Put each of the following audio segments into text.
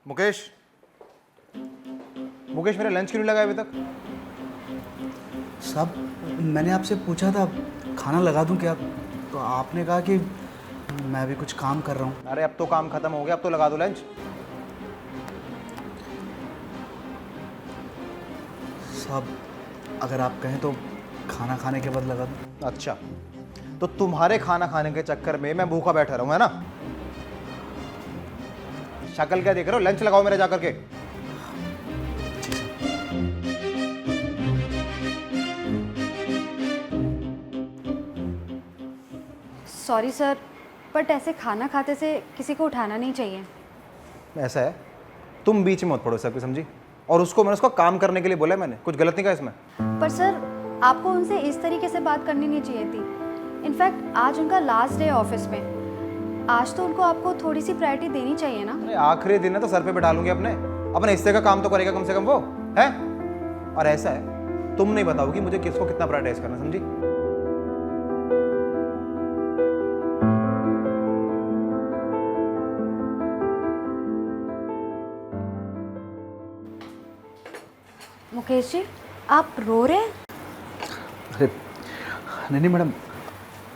मुकेश, मुकेश मेरा लंच क्यों नहीं लगा अभी तक? साहब, मैंने आपसे पूछा था खाना लगा दूं क्या, तो आपने कहा कि मैं अभी कुछ काम कर रहा हूँ। अरे अब तो काम खत्म हो गया, अब तो लगा दो लंच। साहब, अगर आप कहें तो खाना खाने के बाद लगा दूं। अच्छा, तो तुम्हारे खाना खाने के चक्कर में मैं भूखा बैठा रहूं, है ना? शक्ल क्या देख रहे हो? लंच लगाओ मेरे जाकर के। सॉरी सर, बट ऐसे खाना खाते से किसी को उठाना नहीं चाहिए। ऐसा है, तुम बीच में मत पड़ो सबकी, समझी? और उसको मैंने उसको काम करने के लिए बोला, मैंने कुछ गलत नहीं कहा इसमें। पर सर, आपको उनसे इस तरीके से बात करनी नहीं चाहिए थी। इनफैक्ट आज उनका लास्ट डे है ऑफिस में। आज तो उनको आपको थोड़ी सी प्रायोरिटी देनी चाहिए ना। अरे आखिरी दिन है तो सर पे बैठा लूंगी अपने अपने हिस्से का काम तो करेगा कम से कम वो, है? और ऐसा है, तुम नहीं बताओगी मुझे किसको कितना प्रायोरिटाइज करना, समझी? मुकेश जी, आप रो रहे हैं? अरे नहीं मैडम,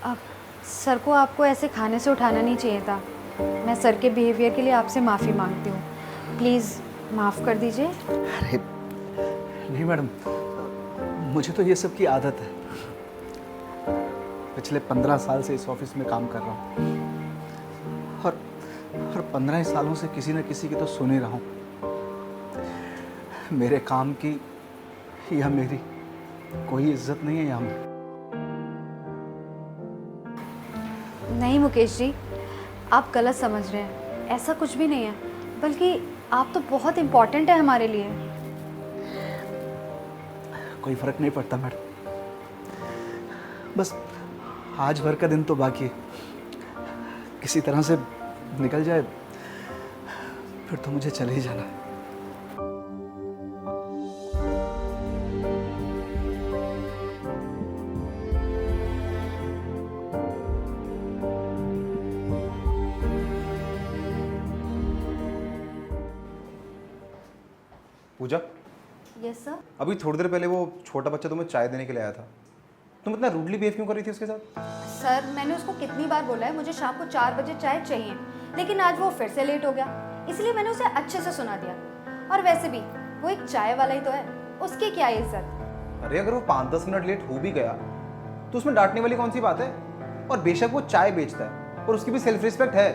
अब सर को आपको ऐसे खाने से उठाना नहीं चाहिए था। मैं सर के बिहेवियर के लिए आपसे माफ़ी मांगती हूँ। प्लीज़ माफ़ कर दीजिए। अरे नहीं मैडम, मुझे तो ये सब की आदत है। पिछले 15 साल से इस ऑफिस में काम कर रहा हूँ और 15 ही सालों से किसी न किसी की तो सुन ही रहा हूँ। मेरे काम की या मेरी कोई इज्जत नहीं है यहाँ में। नहीं मुकेश जी, आप गलत समझ रहे हैं। ऐसा कुछ भी नहीं है, बल्कि आप तो बहुत इम्पोर्टेंट है हमारे लिए। कोई फर्क नहीं पड़ता मैडम, बस आज भर का दिन तो बाकी है। किसी तरह से निकल जाए फिर तो मुझे चले ही जाना है। पूजा, यस सर। अभी थोड़ी देर पहले वो छोटा बच्चा तुम्हें चाय देने के लिए आया था, तुम इतना रूडली बिहेव क्यों कर रही थी उसके साथ? सर, मैंने उसको कितनी बार बोला है मुझे शाम को 4 बजे चाय चाहिए, लेकिन आज वो फिर से लेट हो गया, इसलिए मैंने उसे अच्छे से सुना दिया। और वैसे भी वो एक चाय वाला ही तो है, उसकी क्या इज्जत। अरे अगर वो 5-10 मिनट लेट हो भी गया तो उसमें डांटने वाली कौन सी बात है? और बेशक वो चाय बेचता है और उसकी भी सेल्फ रिस्पेक्ट है,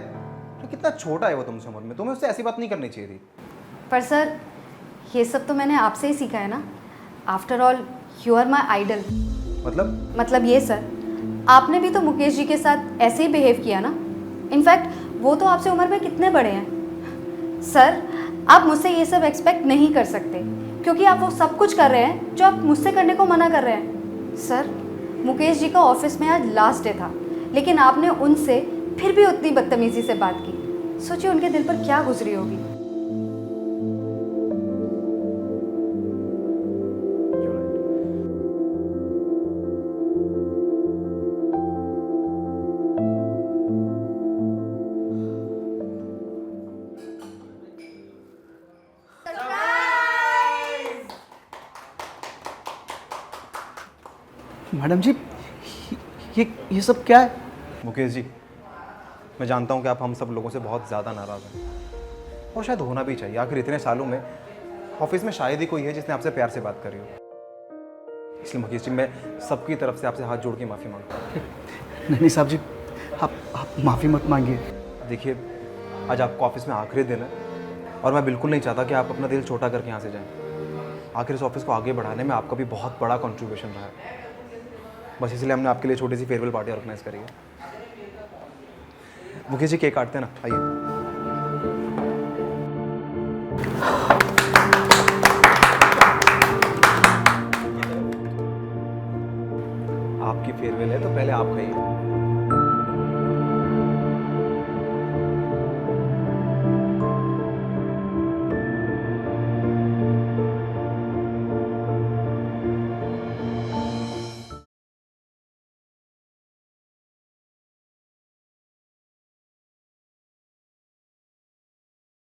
तो कितना छोटा है वो तुमसे उम्र में, तुम्हें उससे ऐसी बात नहीं करनी चाहिए थी। पर सर, ये सब तो मैंने आपसे ही सीखा है ना। After all you are my idol. मतलब ये सर, आपने भी तो मुकेश जी के साथ ऐसे ही बिहेव किया ना। इनफैक्ट वो तो आपसे उम्र में कितने बड़े हैं। सर, आप मुझसे ये सब एक्सपेक्ट नहीं कर सकते, क्योंकि आप वो सब कुछ कर रहे हैं जो आप मुझसे करने को मना कर रहे हैं। सर, मुकेश जी का ऑफिस में आज लास्ट डे था, लेकिन आपने उनसे फिर भी उतनी बदतमीजी से बात की। सोचिए उनके दिल पर क्या गुजरी होगी। मैडम जी, ये सब क्या है? मुकेश जी, मैं जानता हूँ कि आप हम सब लोगों से बहुत ज़्यादा नाराज़ हैं, और शायद होना भी चाहिए। आखिर इतने सालों में ऑफिस में शायद ही कोई है जिसने आपसे प्यार से बात करी हो। इसलिए मुकेश जी, मैं सबकी तरफ से आपसे हाथ जोड़ के माफ़ी मांगता हूँ। नहीं साहब जी, आप माफ़ी मत मांगिए। देखिए, आज आपका ऑफिस में आखिरी दिन है और मैं बिल्कुल नहीं चाहता कि आप अपना दिल छोटा करके यहाँ से जाएं। आखिर इस ऑफिस को आगे बढ़ाने में आपका भी बहुत बड़ा कंट्रीब्यूशन रहा है। बस इसलिए हमने आपके लिए छोटी सी फेयरवेल पार्टी ऑर्गेनाइज करी है। मुकेश जी, केक काटते हैं ना, आइए। आपकी फेयरवेल है तो पहले आप खाइए।